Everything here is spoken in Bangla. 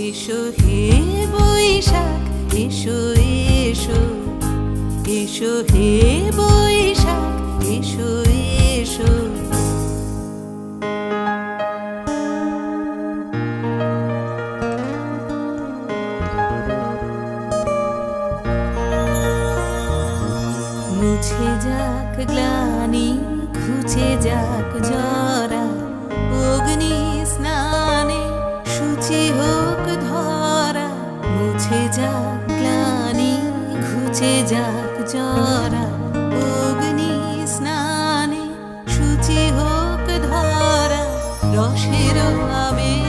এসো হে বৈশাখ, এসো এসো, এসো হে বৈশাখ, এসো এসো। মুছে যাক গ্লানি, ঘুচে যাক জরা, অগ্নি স্নানে শুচি হোক ধরা। মুছে যাক গ্লানি, ঘুচে যাক জরা, অগ্নি স্নানে শুচি হোক ধরা। রসের আবেশ